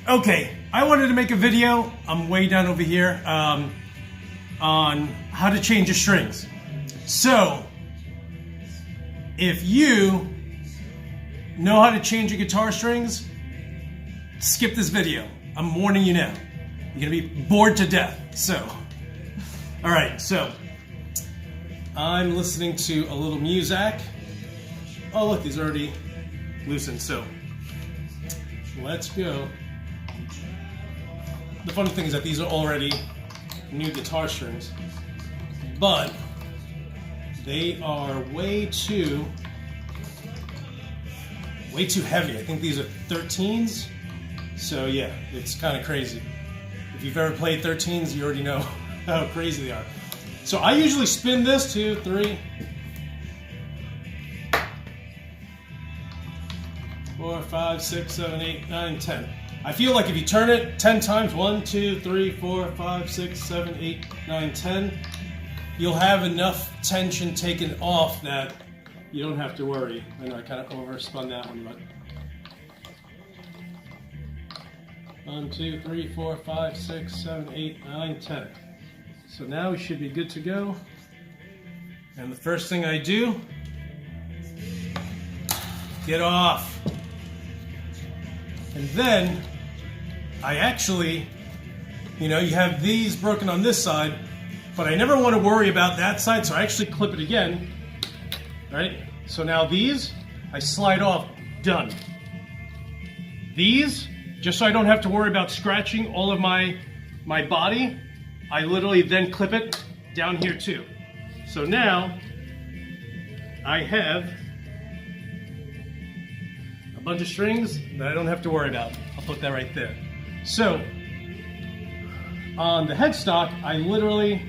Okay, I wanted to make a video, I'm way down over here, on how to change your strings. So, if you know how to change your guitar strings, skip this video. I'm warning you now. You're gonna be bored to death. So, alright, so, I'm listening to a little music. Oh look, he's already loosened, so let's go. The funny thing is that these are already new guitar strings, but they are way too heavy. I think these are 13s, so yeah, it's kind of crazy. If you've ever played 13s, you already know how crazy they are. So I usually spin this 2, 3, 4, 5, 6, 7, 8, 9, 10. I feel like if you turn it 10 times, 1, 2, 3, 4, 5, 6, 7, 8, 9, 10, you'll have enough tension taken off that you don't have to worry. I know I kind of overspun that one, but 1, 2, 3, 4, 5, 6, 7, 8, 9, 10. So now we should be good to go. And the first thing I do, get off. And then I actually, you have these broken on this side, but I never want to worry about that side, so I actually clip it again, right? So now these, I slide off, done. These, just so I don't have to worry about scratching all of my body, I literally then clip it down here too. So now, I have a bunch of strings that I don't have to worry about. I'll put that right there. So, on the headstock, I literally,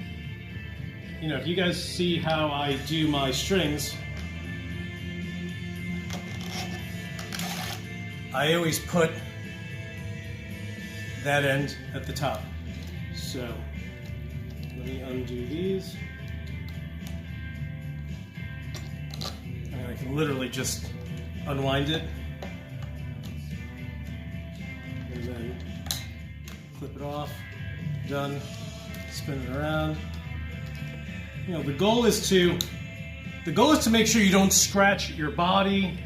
if you guys see how I do my strings, I always put that end at the top. So, let me undo these. And I can literally just unwind it. And then clip it off, done, spin it around. The goal is to make sure you don't scratch your body,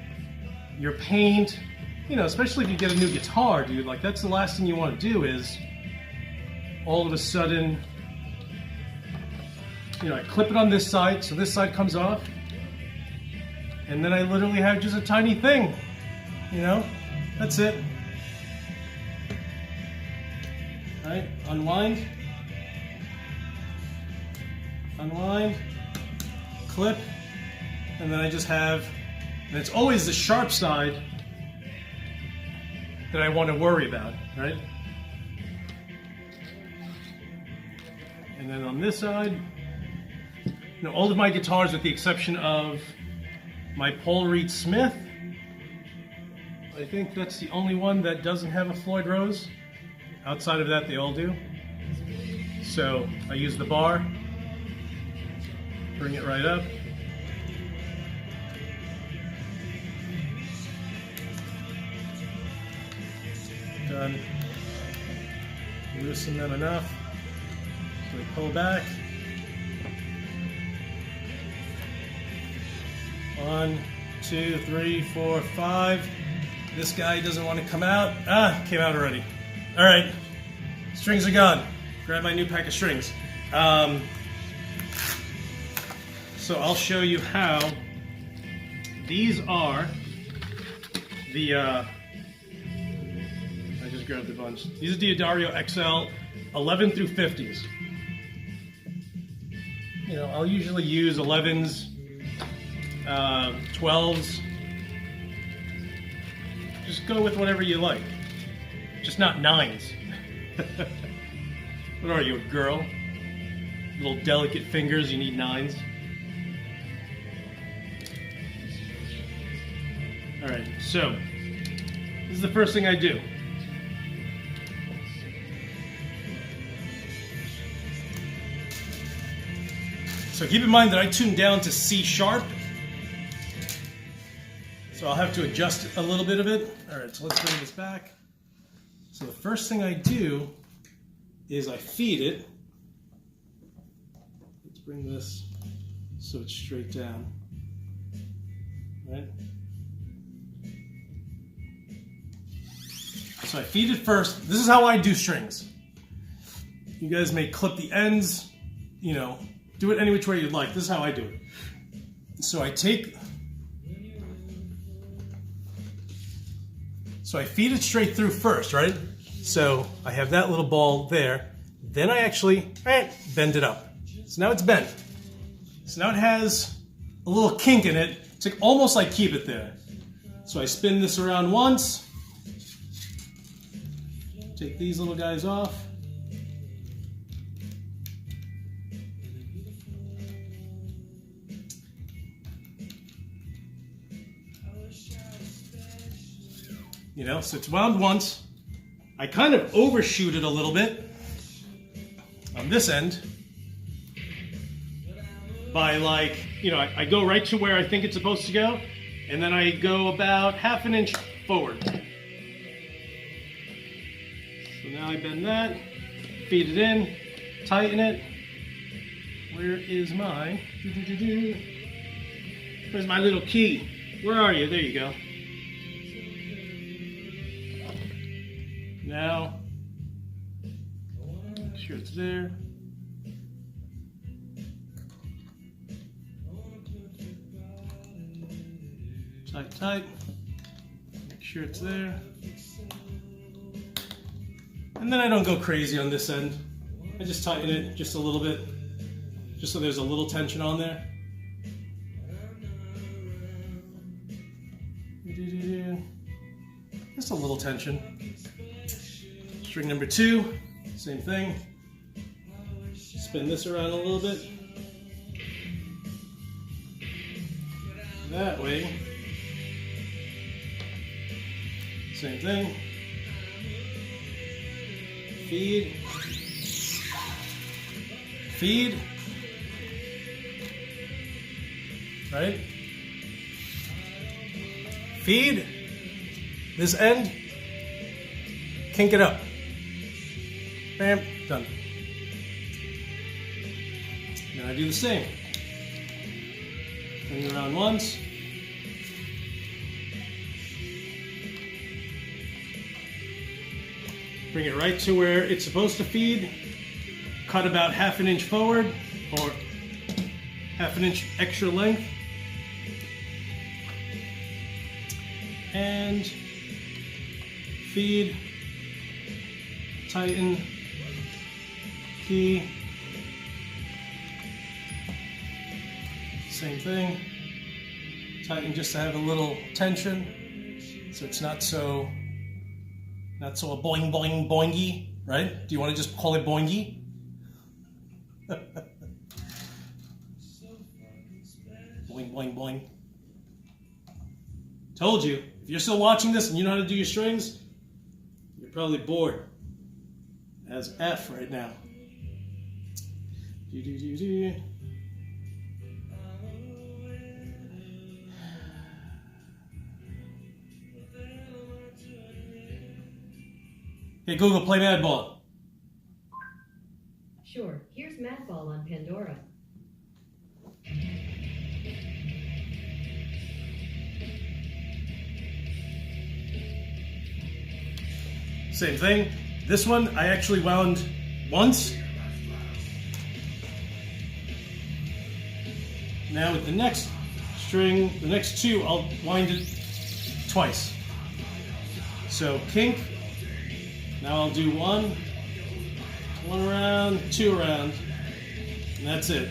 your paint, especially if you get a new guitar, dude, like that's the last thing you want to do is all of a sudden, I clip it on this side, so this side comes off, and then I literally have just a tiny thing, that's it. All right, unwind, clip, and then I just have, and it's always the sharp side that I want to worry about, right? And then on this side, all of my guitars, with the exception of my Paul Reed Smith, I think that's the only one that doesn't have a Floyd Rose. Outside of that, they all do. So I use the bar, bring it right up. Done. Loosen them enough so they pull back. 1, 2, 3, 4, 5. This guy doesn't want to come out. Came out already. All right, strings are gone. Grab my new pack of strings. So I'll show you how. These are the, I just grabbed a bunch. These are Diodario XL 11 through 50s. I'll usually use 11s, 12s. Just go with whatever you like. Just not 9s. What are you, a girl? Little delicate fingers, you need 9s. Alright, so this is the first thing I do. So keep in mind that I tuned down to C sharp. So I'll have to adjust a little bit of it. All right, so let's bring this back. So the first thing I do is I feed it. Let's bring this so it's straight down, right? So I feed it first. This is how I do strings. You guys may clip the ends, you know, do it any which way you'd like. This is how I do it. So I feed it straight through first, right? So I have that little ball there. Then I actually bend it up. So now it's bent. So now it has a little kink in it to almost like keep it there. So I spin this around once. Take these little guys off. You know, so it's wound once. I kind of overshoot it a little bit on this end by like, you know, I go right to where I think it's supposed to go, and then I go about half an inch forward. So now I bend that, feed it in, tighten it. Where is my, where's my little key? Where are you? There you go. Now, make sure it's there. Tight, tight. Make sure it's there. And then I don't go crazy on this end. I just tighten it just a little bit, just so there's a little tension on there. Just a little tension. String number 2, same thing. Spin this around a little bit. That way. Same thing. Feed. Feed. Right? Feed. This end. Kink it up. Bam, done. Now I do the same. Bring it around once. Bring it right to where it's supposed to feed. Cut about half an inch forward or half an inch extra length. And feed, tighten, key, same thing, tighten just to have a little tension so it's not so a boing boing boingy, right? Do you want to just call it boingy? Boing boing boing. Told you, if you're still watching this and you know how to do your strings, you're probably bored as F right now. Hey Google, play Madball. Sure, here's Madball on Pandora. Same thing. This one I actually wound once. Now with the next string, the next 2, I'll wind it twice. So kink. Now I'll do one around, 2 around, and that's it.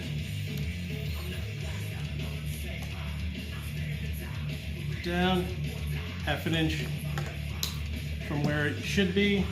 Down half an inch from where it should be.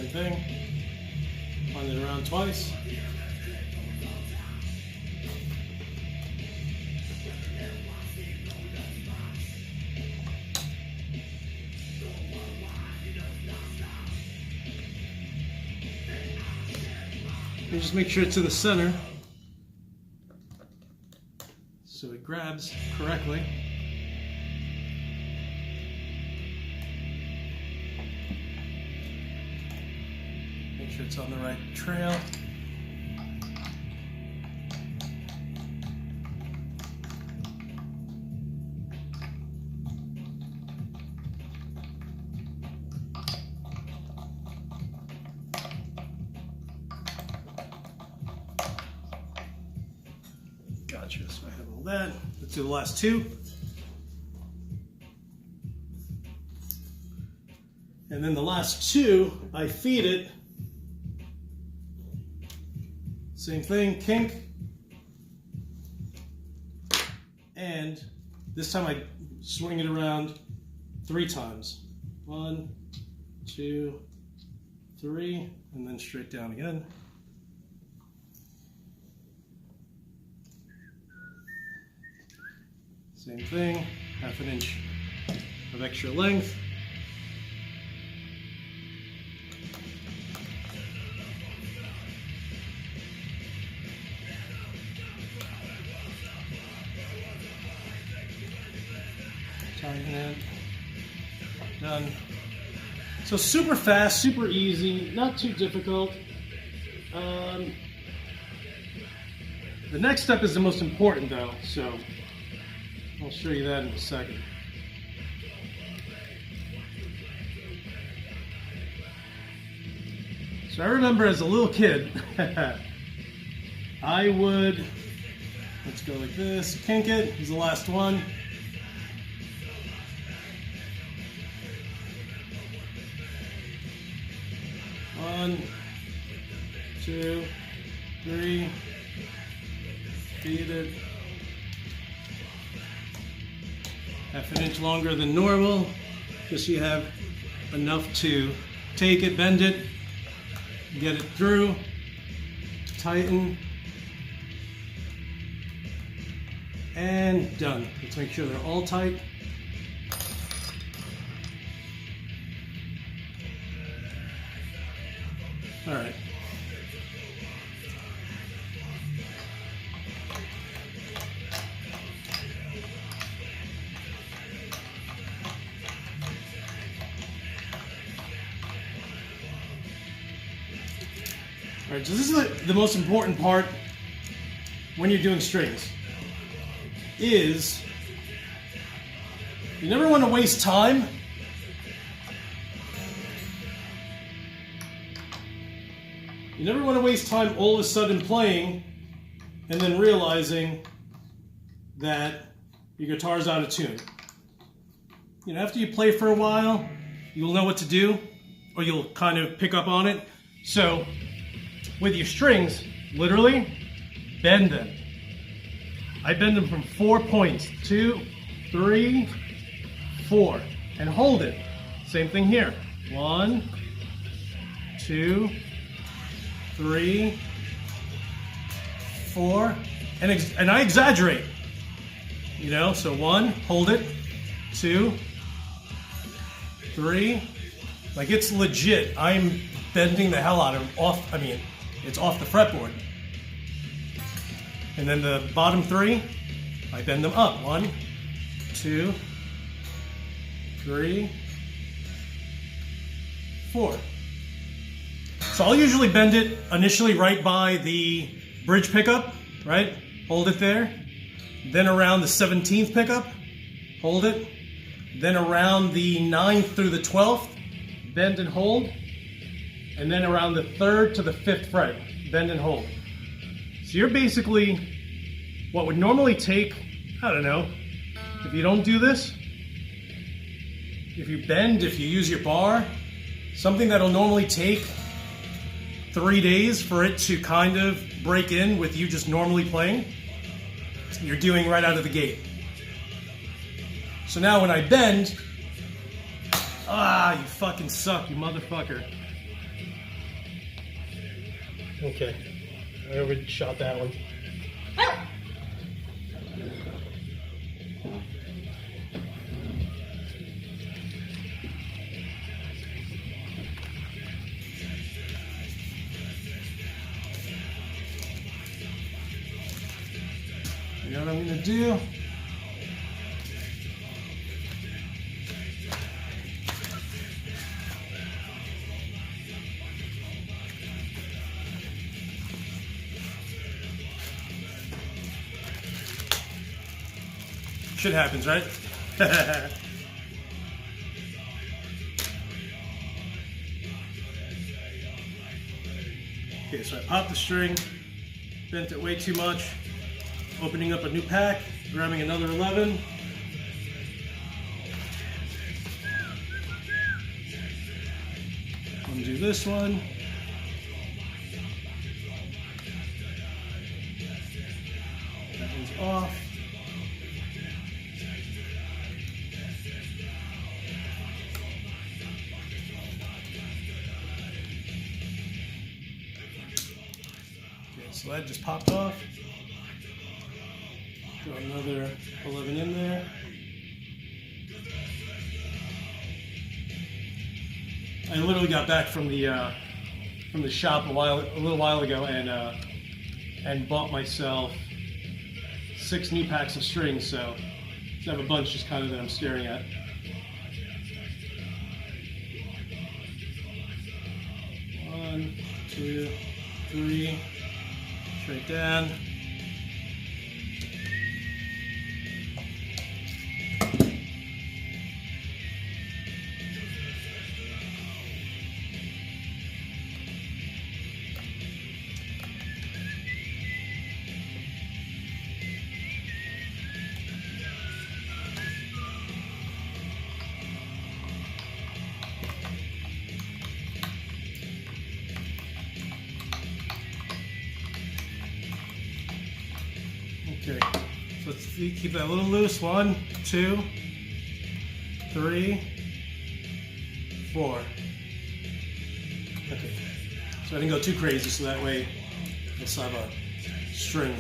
thing. Wind it around twice. And just make sure it's in the center so it grabs correctly. Make sure it's on the right trail. Gotcha, so I have all that. Let's do the last two. And then the last two, I feed it. Same thing, kink. And this time I swing it around 3 times. 1, 2, 3, and then straight down again. Same thing, 1/2 inch of extra length. Tighten it. Done. So super fast, super easy, not too difficult. The next step is the most important though, so I'll show you that in a second. So I remember as a little kid, I would, let's go like this, kink it, is the last one. One, 2, 3, feed it. 1/2 inch longer than normal, just so you have enough to take it, bend it, get it through, tighten, and done. Let's make sure they're all tight. All right. All right, so this is the most important part when you're doing strings, is you never want to waste time. You never want to waste time all of a sudden playing and then realizing that your guitar's out of tune. You know, after you play for a while, you'll know what to do, or you'll kind of pick up on it. So with your strings, literally bend them. I bend them from 4 points, 2, 3, 4, and hold it. Same thing here. 1, 2, 3, 4, and I exaggerate. You know, so 1, hold it, 2, 3, like it's legit. I'm bending the hell out of off. I mean, it's off the fretboard. And then the bottom 3, I bend them up. 1, 2, 3, 4. So I'll usually bend it initially right by the bridge pickup, right? Hold it there. Then around the 17th pickup, hold it. Then around the 9th through the 12th, bend and hold. And then around the 3rd to the 5th fret, bend and hold. So you're basically, what would normally take, I don't know, if you don't do this, if you bend, if you use your bar, something that'll normally take 3 days for it to kind of break in with you just normally playing, you're doing right out of the gate. So now when I bend, you fucking suck, you motherfucker. Okay, I already shot that one. You know what I'm gonna do? Shit happens, right? Okay, so I popped the string, bent it way too much, opening up a new pack, grabbing another 11. Undo this one. That one's off. So that just popped off. Throw another 11 in there. I literally got back from the shop a little while ago and bought myself 6 new packs of strings. So I have a bunch just kind of that I'm staring at. One, two, three. Straight down. Okay, so let's keep that a little loose. 1, 2, 3, 4. Okay, so I didn't go too crazy, so that way I still have a string.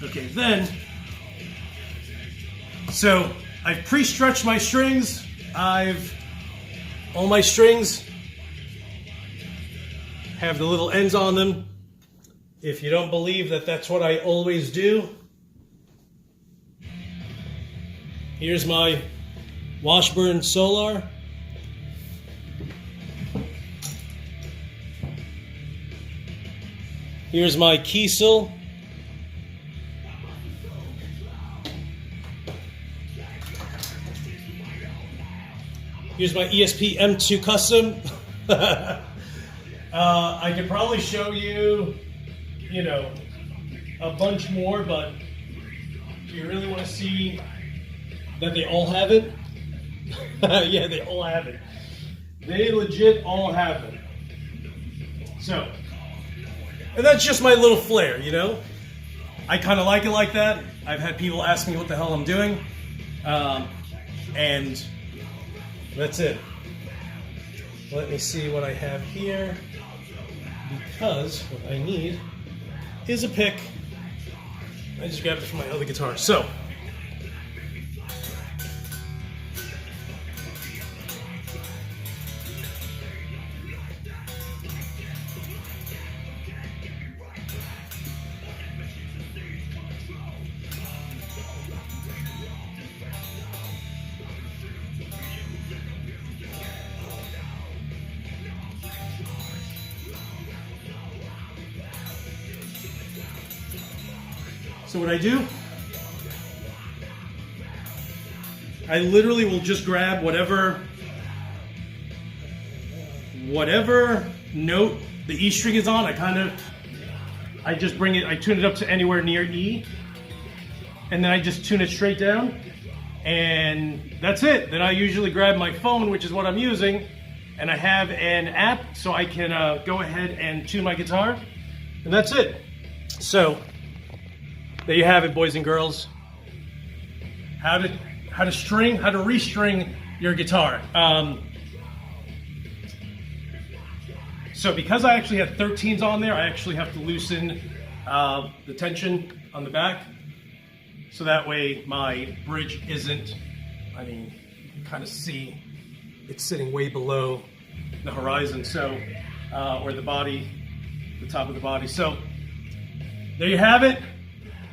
Okay, then, so I've pre-stretched my strings. All my strings have the little ends on them. If you don't believe that that's what I always do, here's my Washburn Solar. Here's my Kiesel. Here's my ESP M2 Custom. I could probably show you, a bunch more, but do you really want to see that they all have it? Yeah, they all have it. They legit all have it. So, and that's just my little flair, I kind of like it like that. I've had people ask me what the hell I'm doing, and that's it. Let me see what I have here, because what I need is a pick. I just grabbed it from my other guitar. So, what I do, I literally will just grab whatever note the E string is on. I just bring it, I tune it up to anywhere near E, and then I just tune it straight down, and that's it. Then I usually grab my phone, which is what I'm using, and I have an app so I can go ahead and tune my guitar, and that's it. So there you have it, boys and girls. How to restring your guitar. So because I actually had 13s on there, I actually have to loosen the tension on the back. So that way my bridge isn't, I mean, you can kind of see it's sitting way below the horizon. So, or the body, the top of the body. So there you have it.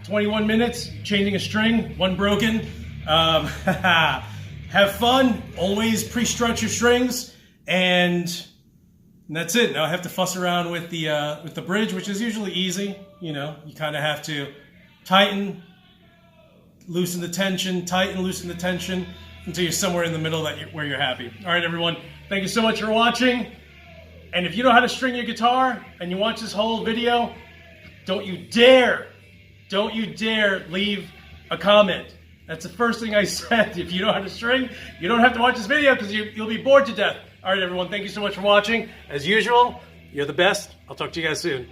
21 minutes, changing a string, one broken. Have fun, always pre-strut your strings, and that's it. Now I have to fuss around with the bridge, which is usually easy. You know, you kind of have to tighten, loosen the tension, tighten, loosen the tension, until you're somewhere in the middle where you're happy. All right, everyone, thank you so much for watching. And if you know how to string your guitar and you watch this whole video, don't you dare leave a comment. That's the first thing I said. If you know how to string, you don't have to watch this video because you'll be bored to death. All right, everyone, thank you so much for watching. As usual, you're the best. I'll talk to you guys soon.